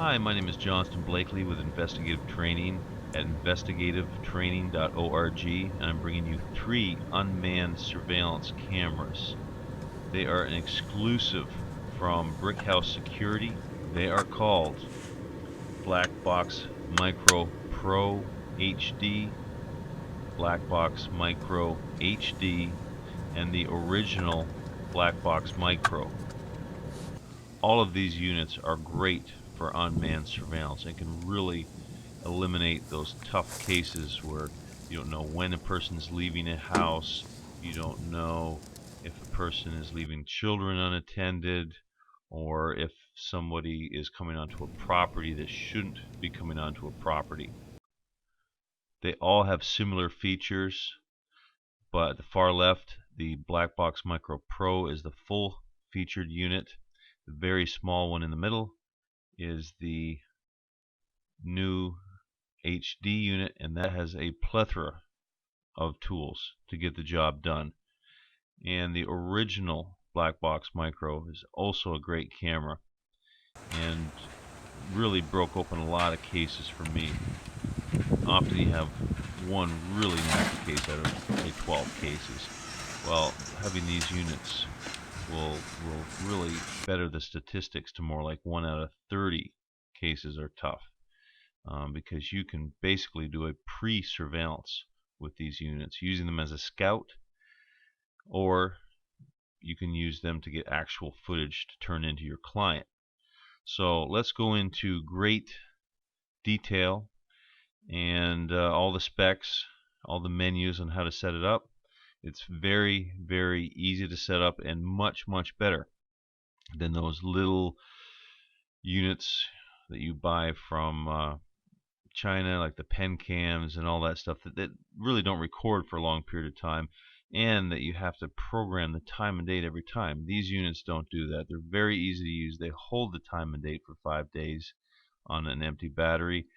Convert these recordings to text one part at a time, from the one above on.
Hi, my name is Johnston Blakley with Investigative Training at investigativetraining.org, and I'm bringing you 3 unmanned surveillance cameras. They are an exclusive from Brickhouse Security. They are called Black Box Micro Pro HD, Black Box Micro HD, and the original Black Box Micro. All of these units are great for unmanned surveillance and can really eliminate those tough cases where you don't know when a person is leaving a house, you don't know if a person is leaving children unattended, or if somebody is coming onto a property that shouldn't be coming onto a property. They all have similar features, but at the far left, the Black Box Micro Pro is the full featured unit. The very small one in the middle is the new HD unit, and that has a plethora of tools to get the job done. And the original Black Box Micro is also a great camera and really broke open a lot of cases for me. Often you have one really nasty case out of say 12 cases. Well, having these units will really better the statistics to more like 1 out of 30 cases are tough, because you can basically do a pre-surveillance with these units, using them as a scout, or you can use them to get actual footage to turn into your client. So let's go into great detail and all the specs, all the menus on how to set it up. It's very, very easy to set up and much better than those little units that you buy from China, like the pen cams and all that stuff that really don't record for a long period of time, and that you have to program the time and date every time. These units don't do that. They're very easy to use. They hold the time and date for 5 days on an empty battery,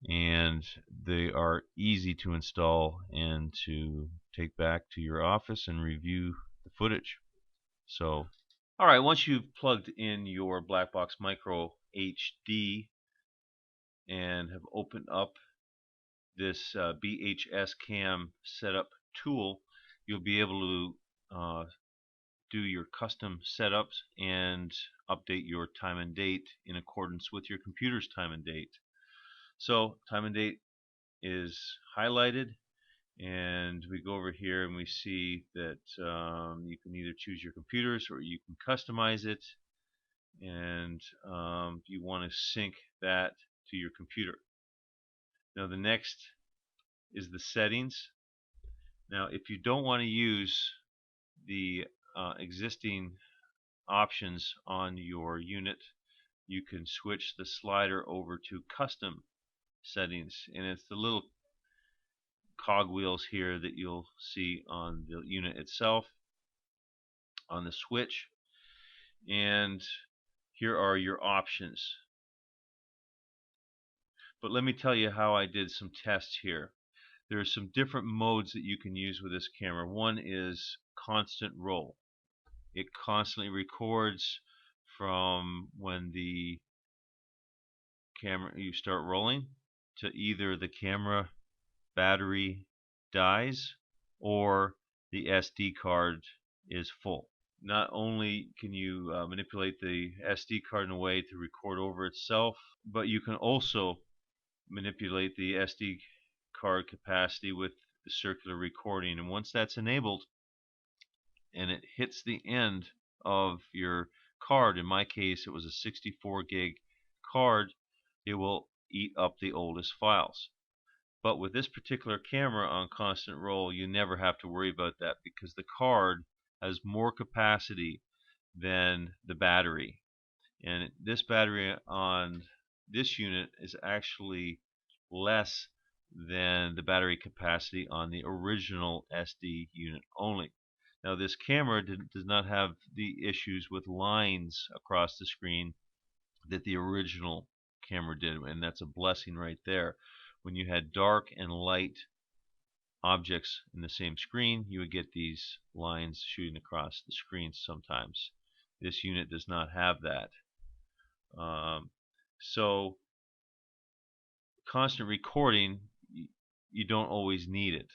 and they are easy to install and to take back to your office and review the footage. So, all right, once you've plugged in your Black Box Micro HD and have opened up this BHS cam setup tool, you'll be able to do your custom setups and update your time and date in accordance with your computer's time and date. So time and date is highlighted, and we go over here and we see that you can either choose your computers or you can customize it, and you want to sync that to your computer. Now the next is the settings. Now if you don't want to use the existing options on your unit, you can switch the slider over to custom settings, and it's the little cogwheels here that you'll see on the unit itself on the switch, and here are your options. But let me tell you how I did some tests here. There are some different modes that you can use with this camera. One is constant roll. It constantly records from when the camera you start rolling to either the camera battery dies or the SD card is full. Not only can you manipulate the SD card in a way to record over itself, but you can also manipulate the SD card capacity with the circular recording. And once that's enabled and it hits the end of your card, in my case it was a 64 gig card, it will eat up the oldest files. But with this particular camera on constant roll, you never have to worry about that, because the card has more capacity than the battery. And this battery on this unit is actually less than the battery capacity on the original SD unit only. Now this camera does not have the issues with lines across the screen that the original camera did, and that's a blessing right there. When you had dark and light objects in the same screen, you would get these lines shooting across the screen sometimes. This unit does not have that. So constant recording, you don't always need it.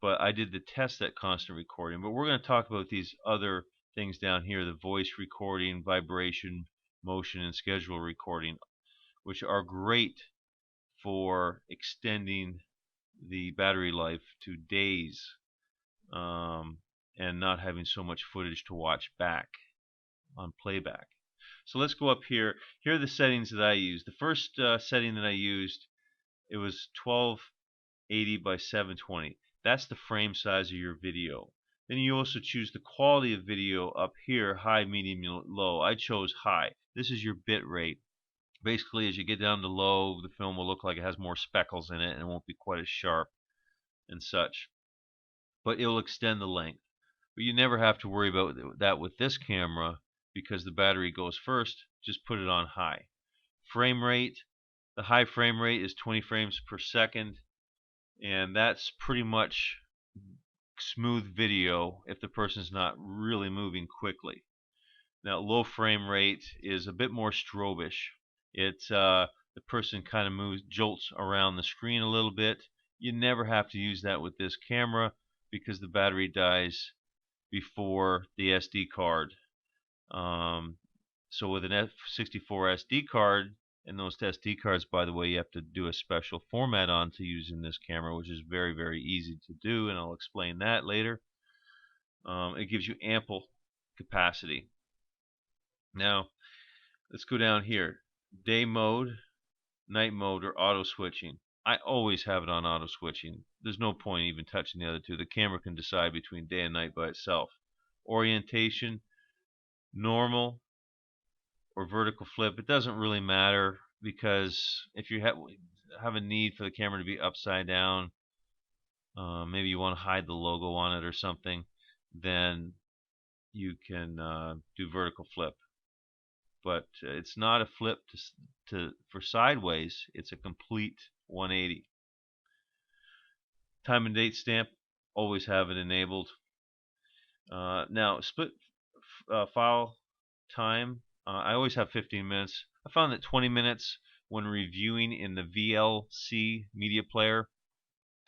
But I did the test at constant recording. But we're going to talk about these other things down here: the voice recording, vibration, motion, and schedule recording, which are great for extending the battery life to days, and not having so much footage to watch back on playback. So let's go up here. Here are the settings that I used. The first setting that I used, it was 1280 by 720. That's the frame size of your video. Then you also choose the quality of video up here: high, medium, low. I chose high. This is your bit rate. Basically, as you get down to low, the film will look like it has more speckles in it and it won't be quite as sharp and such. But it will extend the length. But you never have to worry about that with this camera because the battery goes first. Just put it on high. Frame rate, the high frame rate is 20 frames per second, and that's pretty much smooth video if the person's not really moving quickly. Now, low frame rate is a bit more strobish. The person kind of moves, jolts around the screen a little bit. You never have to use that with this camera because the battery dies before the SD card. So with an F64 SD card, and those SD cards, by the way, you have to do a special format on to use in this camera, which is very, very easy to do, and I'll explain that later. It gives you ample capacity. Now, let's go down here. Day mode, night mode, or auto switching. I always have it on auto switching. There's no point even touching the other two. The camera can decide between day and night by itself. Orientation, normal or vertical flip. It doesn't really matter because if you have a need for the camera to be upside down, maybe you want to hide the logo on it or something, then you can do vertical flip. But it's not a flip for sideways. It's a complete 180. Time and date stamp, always have it enabled. Now, split file time, I always have 15 minutes. I found that 20 minutes when reviewing in the VLC media player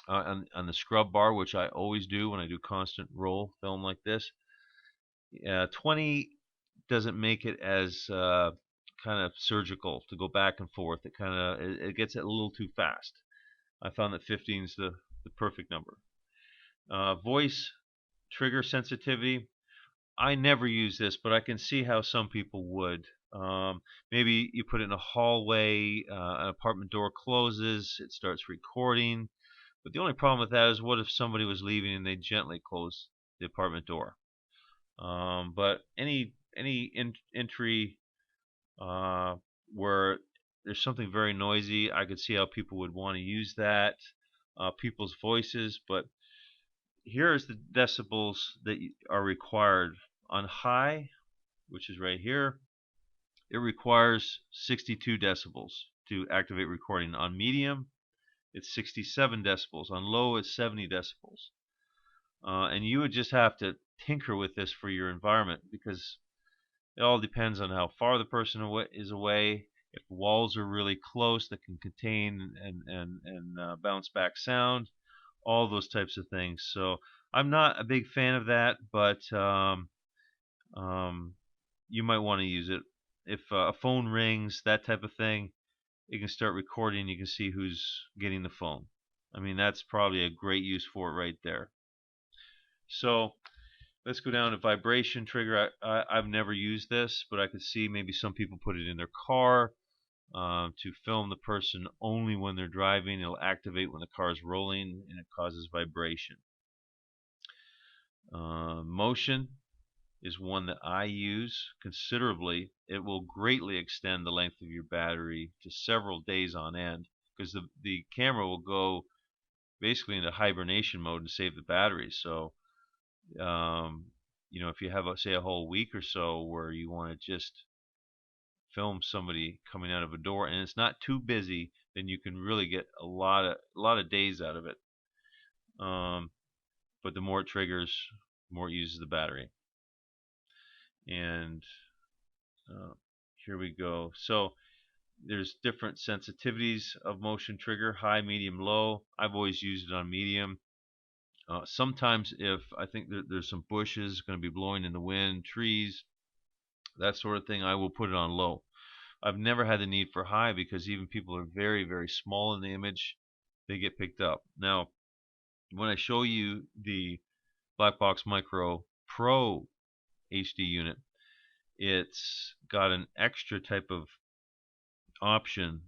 on the scrub bar, which I always do when I do constant roll film like this, 20 doesn't make it as kind of surgical to go back and forth. It gets it a little too fast. I found that 15 is the perfect number. Voice trigger sensitivity. I never use this, but I can see how some people would. Maybe you put it in a hallway, an apartment door closes, it starts recording. But the only problem with that is, what if somebody was leaving and they gently close the apartment door? But any entry where there's something very noisy, I could see how people would want to use that. People's voices, but here's the decibels that are required. On high, which is right here, it requires 62 decibels to activate recording. On medium, it's 67 decibels. On low, it's 70 decibels. And you would just have to tinker with this for your environment because it all depends on how far the person is away. If walls are really close that can contain and bounce back sound, all those types of things. So I'm not a big fan of that, but you might want to use it. If a phone rings, that type of thing, it can start recording. You can see who's getting the phone. I mean, that's probably a great use for it right there. So let's go down to vibration trigger. I've never used this, but I could see maybe some people put it in their car to film the person only when they're driving. It'll activate when the car is rolling, and it causes vibration. Motion is one that I use considerably. It will greatly extend the length of your battery to several days on end because the camera will go basically into hibernation mode to save the battery. So if you have say a whole week or so where you want to just film somebody coming out of a door and it's not too busy, then you can really get a lot of days out of it. But the more it triggers, the more it uses the battery. And here we go. So There's different sensitivities of motion trigger: high, medium, low. I've always used it on medium. Sometimes if I think there's some bushes going to be blowing in the wind, trees, that sort of thing, I will put it on low. I've never had the need for high because even people are very, very small in the image, they get picked up. Now, when I show you the Blackbox Micro Pro HD unit, it's got an extra type of option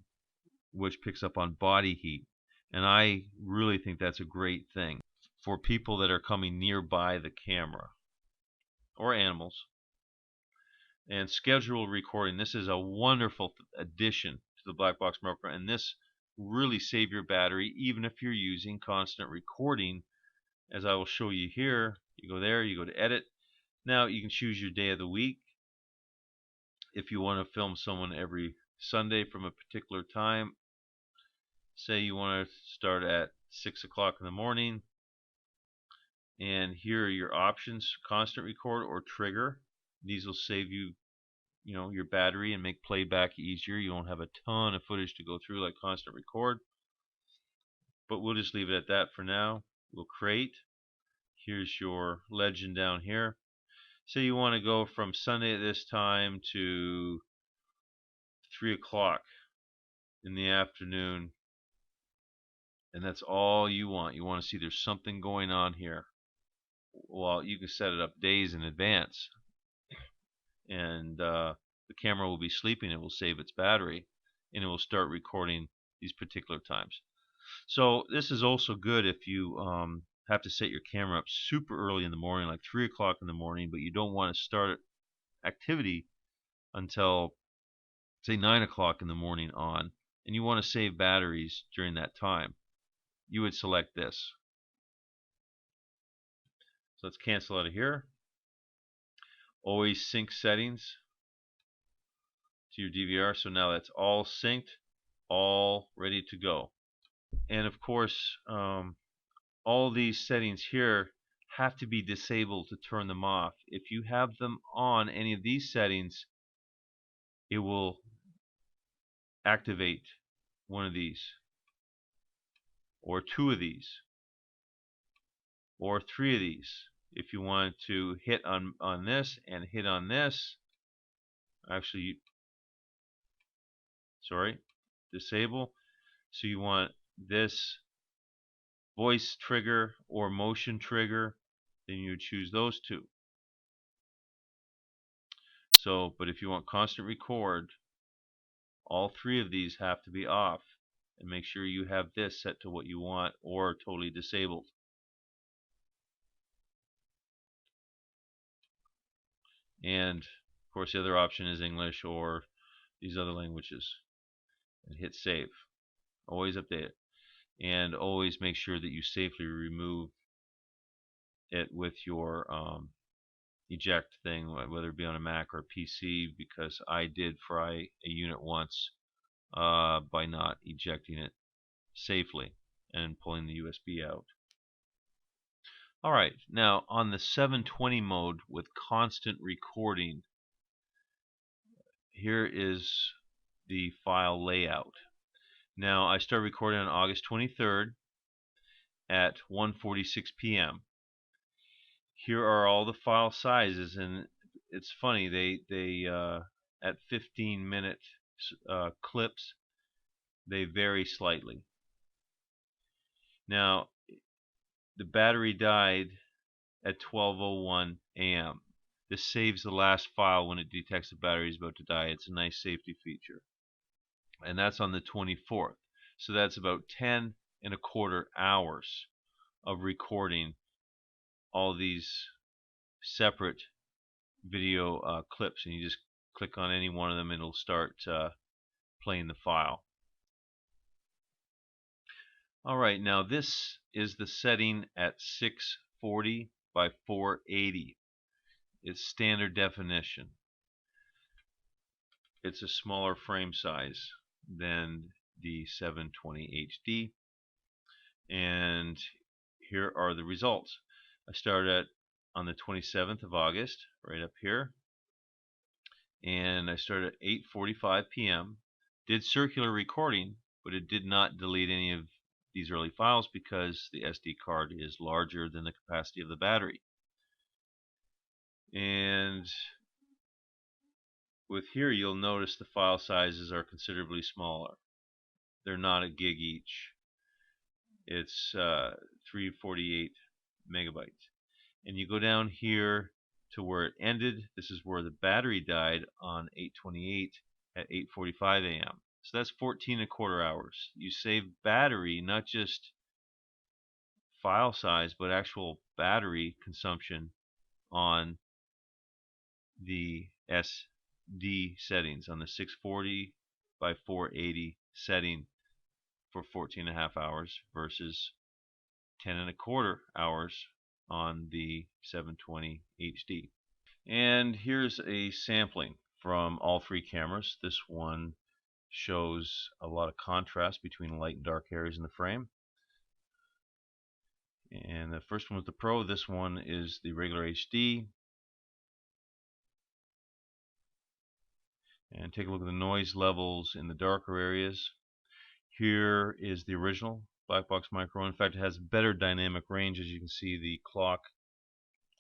which picks up on body heat. And I really think that's a great thing for people that are coming nearby the camera or animals. And schedule recording. This is a wonderful addition to the Blackbox Micro, and this really save your battery even if you're using constant recording, as I will show you here. You go there, you go to edit. Now you can choose your day of the week. If you want to film someone every Sunday from a particular time, say you want to start at 6 o'clock in the morning, and here are your options: constant record or trigger. These will save you your battery and make playback easier. You won't have a ton of footage to go through like constant record, but we'll just leave it at that for now. We'll create. Here's your legend down here. Say you want to go from Sunday at this time to 3 o'clock in the afternoon, and that's all you want. You want to see there's something going on here. Well, you can set it up days in advance, and the camera will be sleeping. It will save its battery, and it will start recording these particular times. So this is also good if you have to set your camera up super early in the morning, like 3 o'clock in the morning, but you don't want to start activity until, say, 9 o'clock in the morning on, and you want to save batteries during that time. You would select this. So let's cancel out of here. Always sync settings to your DVR. So now that's all synced, all ready to go. And of course, all these settings here have to be disabled to turn them off. If you have them on, any of these settings, it will activate one of these, or two of these, or three of these. If you want to hit on this and hit on this, actually, sorry, disable. So you want this voice trigger or motion trigger, then you would choose those two. So, but if you want constant record, all three of these have to be off, and make sure you have this set to what you want or totally disabled. And of course the other option is English or these other languages. And hit save. Always update it, and always make sure that you safely remove it with your eject thing, whether it be on a Mac or a PC, because I did fry a unit once by not ejecting it safely and pulling the USB out. Alright, now on the 720 mode with constant recording, here is the file layout. Now I started recording on August 23rd at 1:46 p.m. Here are all the file sizes, and it's funny, they at 15-minute clips, they vary slightly. Now the battery died at 12:01 a.m. This saves the last file when it detects the battery is about to die. It's a nice safety feature. And that's on the 24th. So that's about 10.25 hours of recording all these separate video clips. And you just click on any one of them and it'll start playing the file. Alright, now this is the setting at 640 by 480. It's standard definition. It's a smaller frame size than the 720 HD. And here are the results. I started on the 27th of August, right up here. And I started at 8:45 p.m. did circular recording, but it did not delete any of these early files because the SD card is larger than the capacity of the battery. And with here, you'll notice the file sizes are considerably smaller. They're not a gig each. It's 348 megabytes. And you go down here to where it ended. This is where the battery died on 8/28 at 8:45 a.m. So that's 14 1/4 hours. You save battery, not just file size, but actual battery consumption on the SD settings, on the 640 by 480 setting for 14 1/2 hours versus 10 1/4 hours on the 720 HD. And here's a sampling from all three cameras. This one shows a lot of contrast between light and dark areas in the frame. And the first one was the Pro. This one is the regular HD. And take a look at the noise levels in the darker areas. Here is the original Black Box Micro. In fact, it has better dynamic range. As you can see, the clock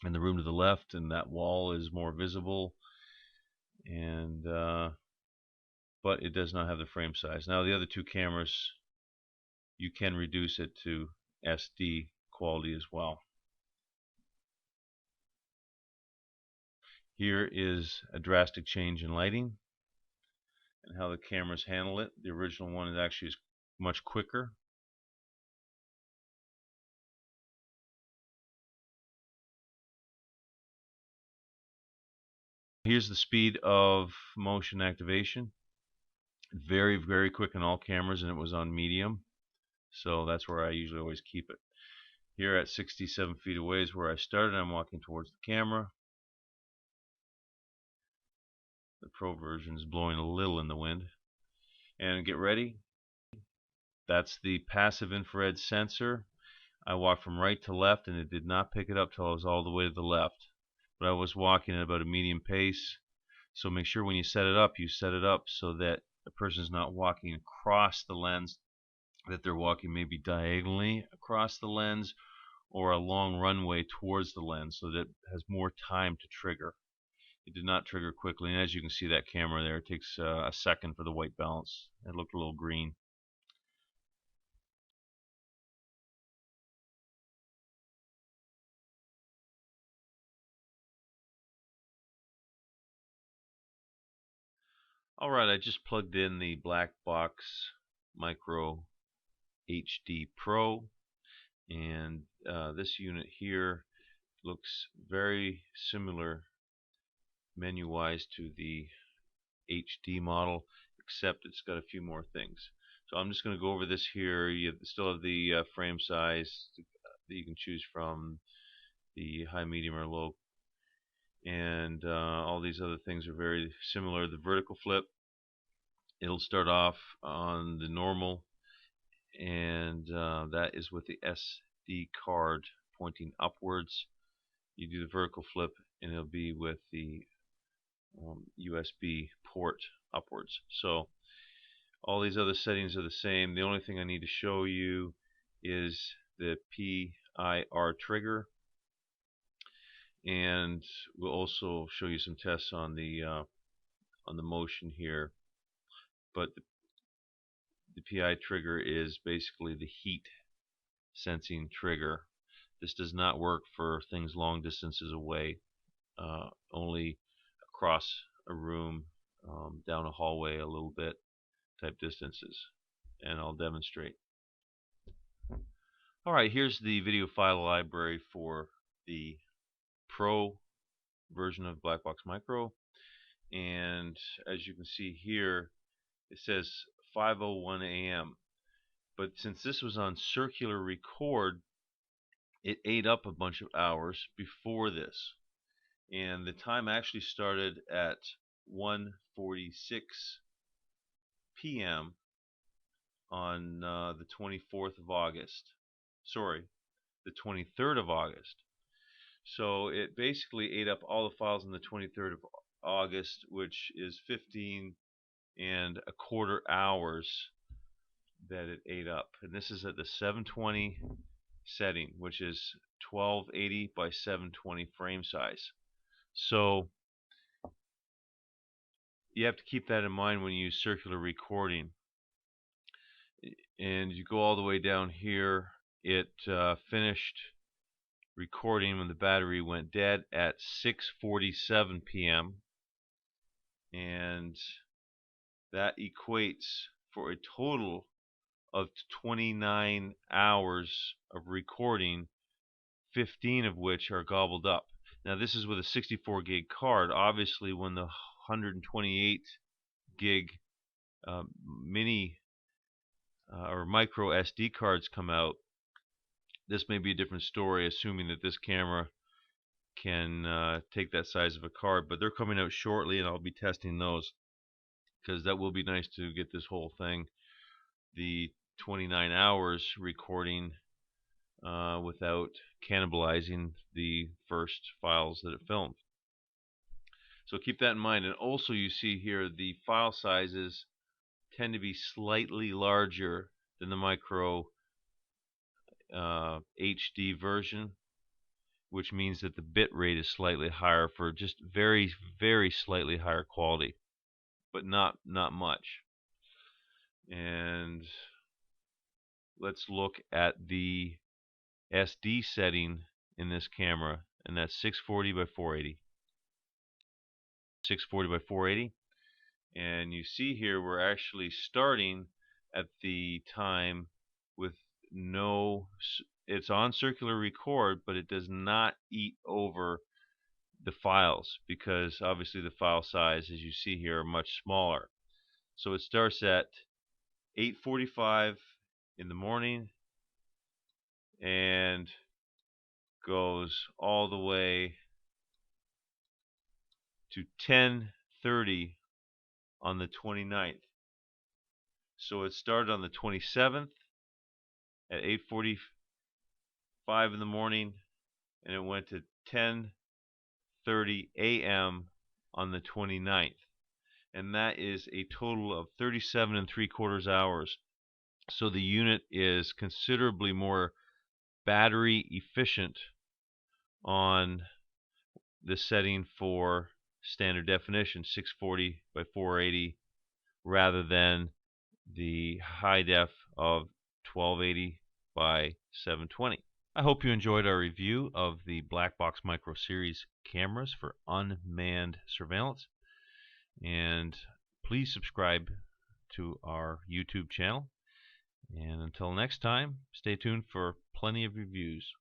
in the room to the left and that wall is more visible. And but it does not have the frame size. Now the other two cameras, you can reduce it to SD quality as well. Here is a drastic change in lighting and how the cameras handle it. The original one is actually much quicker. Here's the speed of motion activation. Very, very quick in all cameras, and it was on medium. So that's where I usually always keep it. Here at 67 feet away is where I started. I'm walking towards the camera. The Pro version is blowing a little in the wind. And get ready. That's the passive infrared sensor. I walked from right to left and it did not pick it up till I was all the way to the left. But I was walking at about a medium pace. So make sure when you set it up, you set it up so that the person is not walking across the lens, that they're walking maybe diagonally across the lens or a long runway towards the lens so that it has more time to trigger. It did not trigger quickly, and as you can see, that camera there, it takes a second for the white balance. It looked a little green. Alright, I just plugged in the Black Box Micro HD Pro, and this unit here looks very similar menu-wise to the HD model, except it's got a few more things. So I'm just going to go over this here. You still have the frame size that you can choose from, the high, medium, or low, and all these other things are very similar. The vertical flip, it'll start off on the normal, and that is with the SD card pointing upwards. You do the vertical flip and it'll be with the USB port upwards. So all these other settings are the same. The only thing I need to show you is the Pir Trigger, and we'll also show you some tests on the motion here. But the Pir Trigger is basically the heat sensing trigger. This does not work for things long distances away, only across a room, down a hallway a little bit type distances, and I'll demonstrate. Alright, here's the video file library for the Pro version of Black Box Micro, and as you can see here, it says 5:01 a.m. But since this was on circular record, it ate up a bunch of hours before this, and the time actually started at 1:46 p.m. on the 24th of August. Sorry, the 23rd of August. So it basically ate up all the files on the 23rd of August, which is 15 and a quarter hours that it ate up. And this is at the 720 setting, which is 1280 by 720 frame size. So you have to keep that in mind when you use circular recording. And you go all the way down here. It finished recording when the battery went dead at 6:47 p.m. and that equates for a total of 29 hours of recording, 15 of which are gobbled up. Now this is with a 64 gig card. Obviously when the 128 gig mini or micro SD cards come out, this may be a different story, assuming that this camera can take that size of a card. But they're coming out shortly, and I'll be testing those, because that will be nice to get this whole thing, the 29 hours recording, without cannibalizing the first files that it filmed. So keep that in mind. And also you see here the file sizes tend to be slightly larger than the micro HD version, which means that the bit rate is slightly higher for just very, very slightly higher quality, but not much. And let's look at the SD setting in this camera, and that's 640 by 480. 640 by 480. And you see here we're actually starting at the time with no, it's on circular record, but it does not eat over the files, because obviously the file size, as you see here, are much smaller. So it starts at 8:45 in the morning and goes all the way to 10:30 on the 29th. So it started on the 27th at 8:45 in the morning, and it went to 10:30 a.m. on the 29th. And that is a total of 37 3/4 hours. So the unit is considerably more battery efficient on the setting for standard definition, 640 by 480, rather than the high def of 1280 by 720. I hope you enjoyed our review of the Black Box Micro Series cameras for unmanned surveillance. And please subscribe to our YouTube channel. And until next time, stay tuned for plenty of reviews.